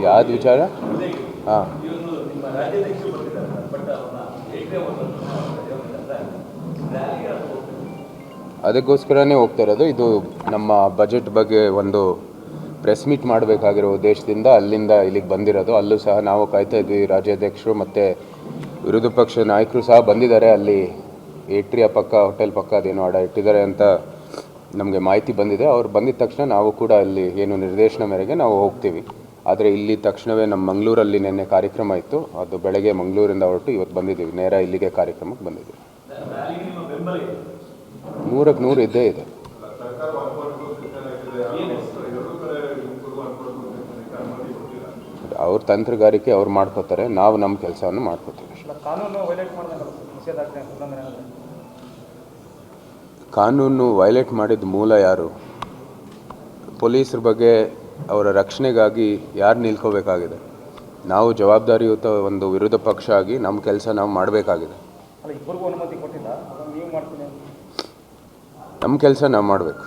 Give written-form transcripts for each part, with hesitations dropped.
ಯಾವ್ದು ವಿಚಾರ? ಹಾಂ, ಅದಕ್ಕೋಸ್ಕರನೇ ಹೋಗ್ತಾ ಇರೋದು. ಇದು ನಮ್ಮ ಬಜೆಟ್ ಬಗ್ಗೆ ಒಂದು ಪ್ರೆಸ್ ಮೀಟ್ ಮಾಡಬೇಕಾಗಿರೋ ಉದ್ದೇಶದಿಂದ ಅಲ್ಲಿಂದ ಇಲ್ಲಿಗೆ ಬಂದಿರೋದು. ಅಲ್ಲೂ ಸಹ ನಾವು ಕಾಯ್ತಾ ಇದ್ವಿ. ರಾಜ್ಯಾಧ್ಯಕ್ಷರು ಮತ್ತು ವಿರೋಧ ಪಕ್ಷ ನಾಯಕರು ಸಹ ಬಂದಿದ್ದಾರೆ. ಅಲ್ಲಿ ಏಟ್ರಿಯ ಪಕ್ಕ, ಹೋಟೆಲ್ ಪಕ್ಕ ಅದೇನೋ ಅಡ ಇಟ್ಟಿದ್ದಾರೆ ಅಂತ ನಮಗೆ ಮಾಹಿತಿ ಬಂದಿದೆ. ಅವ್ರು ಬಂದಿದ್ದ ತಕ್ಷಣ ನಾವು ಕೂಡ ಅಲ್ಲಿ ಏನು ನಿರ್ದೇಶನ ಮೇರೆಗೆ ನಾವು ಹೋಗ್ತೀವಿ. ಆದರೆ ಇಲ್ಲಿ ತಕ್ಷಣವೇ ನಮ್ಮ ಮಂಗಳೂರಲ್ಲಿ ನಿನ್ನೆ ಕಾರ್ಯಕ್ರಮ ಇತ್ತು. ಅದು ಬೆಳಗ್ಗೆ ಮಂಗಳೂರಿಂದ ಹೊರಟು ಇವತ್ತು ಬಂದಿದ್ದೀವಿ. ನೇರ ಇಲ್ಲಿಗೆ ಕಾರ್ಯಕ್ರಮಕ್ಕೆ ಬಂದಿದ್ದೀವಿ. 100ಕ್ಕೆ 100 ಇದ್ದೇ ಇದೆ. ಅವ್ರ ತಂತ್ರಗಾರಿಕೆ ಅವ್ರು ಮಾಡ್ಕೋತಾರೆ, ನಾವು ನಮ್ಮ ಕೆಲಸವನ್ನು ಮಾಡ್ಕೋತೀವಿ. ಕಾನೂನು ವೈಲೇಟ್ ಮಾಡಿದ ಮೂಲ ಯಾರು? ಪೊಲೀಸರ ಬಗ್ಗೆ ಅವರ ರಕ್ಷಣೆಗಾಗಿ ಯಾರು ನಿಲ್ಕೋಬೇಕಾಗಿದೆ? ನಾವು ಜವಾಬ್ದಾರಿಯುತ ಒಂದು ವಿರೋಧ ಪಕ್ಷ ಆಗಿ ನಮ್ಮ ಕೆಲಸ ನಾವು ಮಾಡಬೇಕಾಗಿದೆ. ನಮ್ಮ ಕೆಲಸ ನಾವು ಮಾಡಬೇಕು.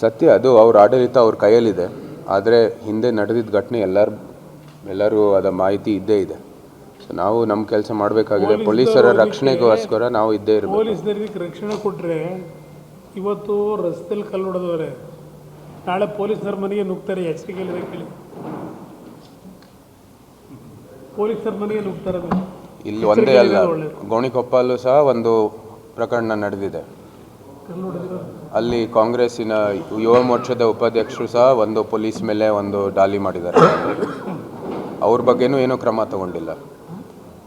ಸತ್ಯ, ಅದು ಅವ್ರ ಆಡಳಿತ ಅವ್ರ ಕೈಯಲ್ಲಿದೆ. ಆದರೆ ಹಿಂದೆ ನಡೆದಿದ್ದ ಘಟನೆ ಎಲ್ಲರೂ ಅದರ ಮಾಹಿತಿ ಇದ್ದೇ ಇದೆ. ಸೊ ನಾವು ನಮ್ಮ ಕೆಲಸ ಮಾಡಬೇಕಾಗಿದೆ. ಪೊಲೀಸರ ರಕ್ಷಣೆಗೋಸ್ಕರ ನಾವು ಇದ್ದೇ ಇರಬೇಕು. ಪೊಲೀಸರಿಗೆ ರಕ್ಷಣೆ ಕೊಟ್ಟರೆ ಇವತ್ತು ರಸ್ತೆಯಲ್ಲಿ ಕಲ್ಲು ಹೊಡೆದವ್ರೆ, ನಾಳೆ ಪೊಲೀಸರ ಮನೆಗೆ ನುಗ್ತಾರೆ. ಎಚ್ಚರಿಕೆಯಲ್ಲಿ ಕೇಳಿ, ಪೊಲೀಸರ ಮನೆಗೆ ನುಗ್ತಾರೆ. ಇಲ್ಲಿ ಒಂದೇ ಅಲ್ಲ, ಗೋಣಿಕೊಪ್ಪಲ್ಲೂ ಸಹ ಒಂದು ಪ್ರಕರಣ ನಡೆದಿದೆ. ಅಲ್ಲಿ ಕಾಂಗ್ರೆಸ್ಸಿನ ಯುವ ಮೋರ್ಚಾದ ಉಪಾಧ್ಯಕ್ಷರು ಸಹ ಒಂದು ಪೊಲೀಸ್ ಮೇಲೆ ಒಂದು ದಾಳಿ ಮಾಡಿದ್ದಾರೆ. ಅವ್ರ ಬಗ್ಗೆನೂ ಏನೂ ಕ್ರಮ ತಗೊಂಡಿಲ್ಲ.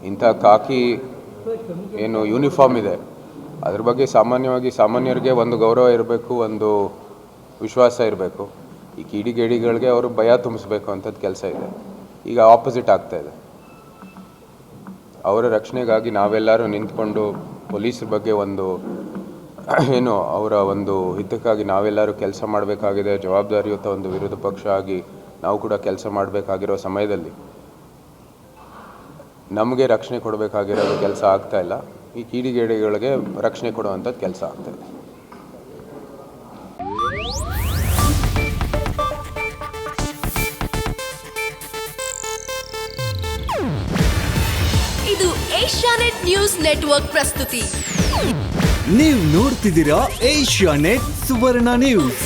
ಇಂಥ ಕಾಕಿ ಏನು ಯೂನಿಫಾರ್ಮ್ ಇದೆ, ಅದ್ರ ಬಗ್ಗೆ ಸಾಮಾನ್ಯರಿಗೆ ಒಂದು ಗೌರವ ಇರಬೇಕು, ಒಂದು ವಿಶ್ವಾಸ ಇರಬೇಕು. ಈ ಕಿಡಿಗೇಡಿಗಳಿಗೆ ಅವರು ಭಯ ತುಂಬಿಸ್ಬೇಕು ಅಂಥದ್ದು ಕೆಲಸ ಇದೆ. ಈಗ ಆಪೋಸಿಟ್ ಆಗ್ತಾಯಿದೆ. ಅವರ ರಕ್ಷಣೆಗಾಗಿ ನಾವೆಲ್ಲರೂ ನಿಂತ್ಕೊಂಡು ಪೊಲೀಸರ ಬಗ್ಗೆ ಒಂದು ಏನು ಅವರ ಒಂದು ಹಿತಕ್ಕಾಗಿ ನಾವೆಲ್ಲರೂ ಕೆಲಸ ಮಾಡಬೇಕಾಗಿದೆ. ಜವಾಬ್ದಾರಿಯುತ ಒಂದು ವಿರೋಧ ಪಕ್ಷ ಆಗಿ ನಾವು ಕೂಡ ಕೆಲಸ ಮಾಡಬೇಕಾಗಿರೋ ಸಮಯದಲ್ಲಿ ನಮಗೆ ರಕ್ಷಣೆ ಕೊಡಬೇಕಾಗಿರೋ ಕೆಲಸ ಆಗ್ತಾಯಿಲ್ಲ. ಈ ಕಿಡಿಗೇಡಿಗಳಿಗೆ ರಕ್ಷಣೆ ಕೊಡುವಂಥದ್ದು ಕೆಲಸ ಆಗ್ತಾಯಿದೆ. ಇದು ಏಷ್ಯಾನೆಟ್ ನ್ಯೂಸ್ ನೆಟ್ವರ್ಕ್ ಪ್ರಸ್ತುತಿ. ನೀವು ನೋಡ್ತಿದ್ದೀರಾ ಏಷ್ಯಾನೆಟ್ ಸುವರ್ಣ ನ್ಯೂಸ್.